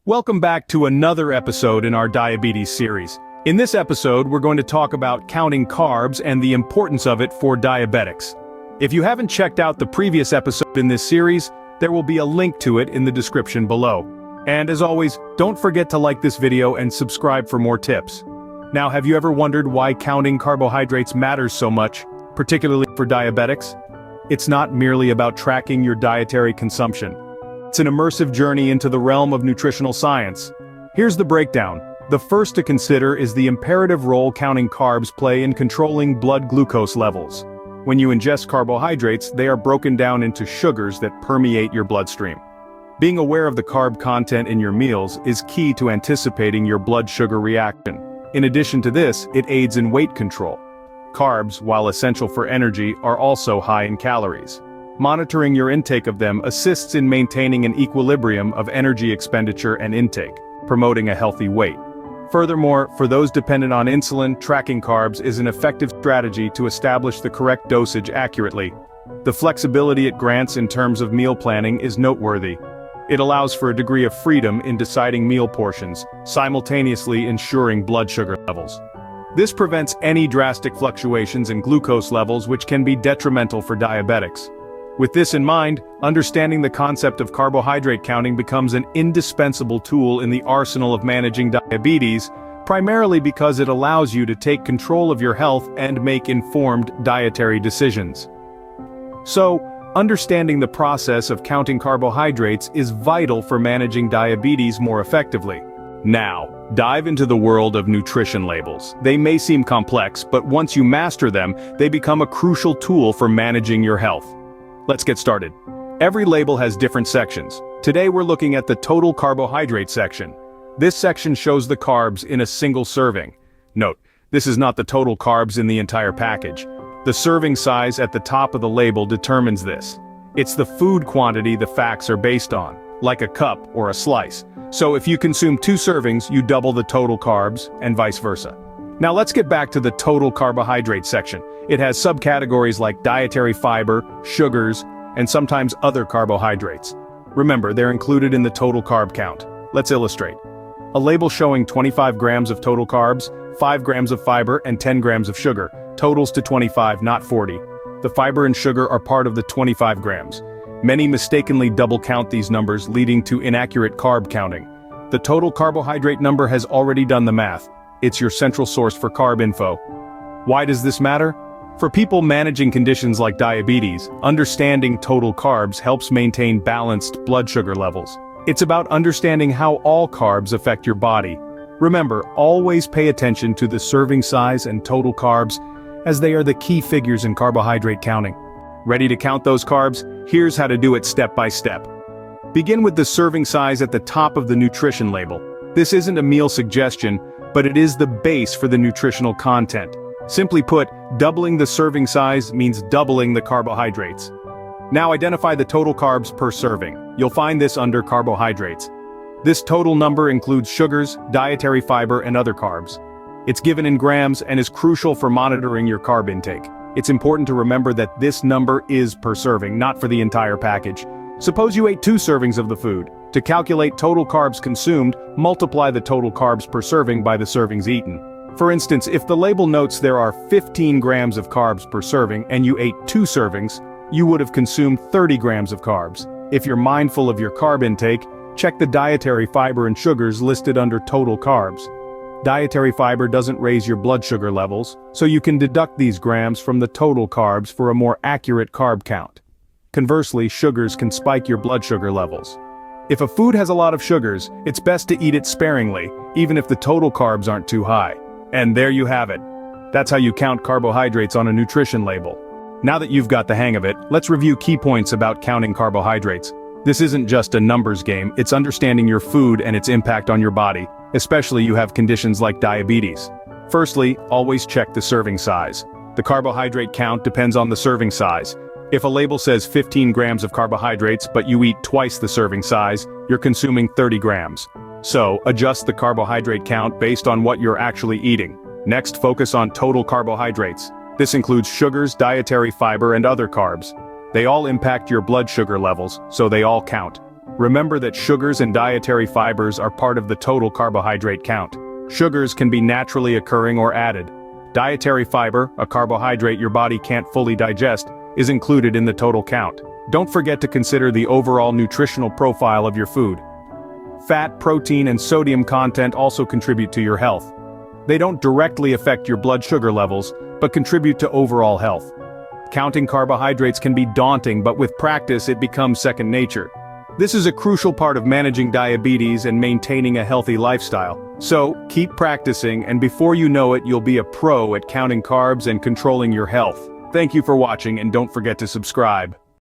Welcome back to another episode in our diabetes series. In this episode, we're going to talk about counting carbs and the importance of it for diabetics. If you haven't checked out the previous episode in this series, there will be a link to it in the description below. And as always, don't forget to like this video and subscribe for more tips. Now, have you ever wondered why counting carbohydrates matters so much, particularly for diabetics? It's not merely about tracking your dietary consumption. It's an immersive journey into the realm of nutritional science. Here's the breakdown. The first to consider is the imperative role counting carbs play in controlling blood glucose levels. When you ingest carbohydrates, they are broken down into sugars that permeate your bloodstream. Being aware of the carb content in your meals is key to anticipating your blood sugar reaction. In addition to this, it aids in weight control. Carbs, while essential for energy, are also high in calories. Monitoring your intake of them assists in maintaining an equilibrium of energy expenditure and intake, promoting a healthy weight. Furthermore, for those dependent on insulin, tracking carbs is an effective strategy to establish the correct dosage accurately. The flexibility it grants in terms of meal planning is noteworthy. It allows for a degree of freedom in deciding meal portions, simultaneously ensuring blood sugar levels. This prevents any drastic fluctuations in glucose levels which can be detrimental for diabetics. With this in mind, understanding the concept of carbohydrate counting becomes an indispensable tool in the arsenal of managing diabetes, primarily because it allows you to take control of your health and make informed dietary decisions. So, understanding the process of counting carbohydrates is vital for managing diabetes more effectively. Now, dive into the world of nutrition labels. They may seem complex, but once you master them, they become a crucial tool for managing your health. Let's get started. Every label has different sections. Today we're looking at the total carbohydrate section. This section shows the carbs in a single serving. Note, this is not the total carbs in the entire package. The serving size at the top of the label determines this. It's the food quantity the facts are based on, like a cup or a slice. So if you consume 2 servings, you double the total carbs, and vice versa. Now let's get back to the total carbohydrate section. It has subcategories like dietary fiber, sugars, and sometimes other carbohydrates. Remember, they're included in the total carb count. Let's illustrate. A label showing 25 grams of total carbs, 5 grams of fiber, and 10 grams of sugar, totals to 25, not 40. The fiber and sugar are part of the 25 grams. Many mistakenly double count these numbers, leading to inaccurate carb counting. The total carbohydrate number has already done the math. It's your central source for carb info. Why does this matter? For people managing conditions like diabetes, understanding total carbs helps maintain balanced blood sugar levels. It's about understanding how all carbs affect your body. Remember, always pay attention to the serving size and total carbs, as they are the key figures in carbohydrate counting. Ready to count those carbs? Here's how to do it step by step. Begin with the serving size at the top of the nutrition label. This isn't a meal suggestion, but it is the base for the nutritional content. Simply put, doubling the serving size means doubling the carbohydrates. Now identify the total carbs per serving. You'll find this under carbohydrates. This total number includes sugars, dietary fiber, and other carbs. It's given in grams and is crucial for monitoring your carb intake. It's important to remember that this number is per serving, not for the entire package. Suppose you ate 2 servings of the food. To calculate total carbs consumed, multiply the total carbs per serving by the servings eaten. For instance, if the label notes there are 15 grams of carbs per serving and you ate 2 servings, you would have consumed 30 grams of carbs. If you're mindful of your carb intake, check the dietary fiber and sugars listed under total carbs. Dietary fiber doesn't raise your blood sugar levels, so you can deduct these grams from the total carbs for a more accurate carb count. Conversely, sugars can spike your blood sugar levels. If a food has a lot of sugars, it's best to eat it sparingly, even if the total carbs aren't too high. And there you have it. That's how you count carbohydrates on a nutrition label. Now that you've got the hang of it, let's review key points about counting carbohydrates. This isn't just a numbers game, it's understanding your food and its impact on your body, especially if you have conditions like diabetes. Firstly, always check the serving size. The carbohydrate count depends on the serving size. If a label says 15 grams of carbohydrates but you eat twice the serving size, you're consuming 30 grams. So, adjust the carbohydrate count based on what you're actually eating. Next, focus on total carbohydrates. This includes sugars, dietary fiber, and other carbs. They all impact your blood sugar levels, so they all count. Remember that sugars and dietary fibers are part of the total carbohydrate count. Sugars can be naturally occurring or added. Dietary fiber, a carbohydrate your body can't fully digest, is included in the total count. Don't forget to consider the overall nutritional profile of your food. Fat, protein, and sodium content also contribute to your health. They don't directly affect your blood sugar levels, but contribute to overall health. Counting carbohydrates can be daunting, but with practice it becomes second nature. This is a crucial part of managing diabetes and maintaining a healthy lifestyle. So, keep practicing, and before you know it, you'll be a pro at counting carbs and controlling your health. Thank you for watching, and don't forget to subscribe.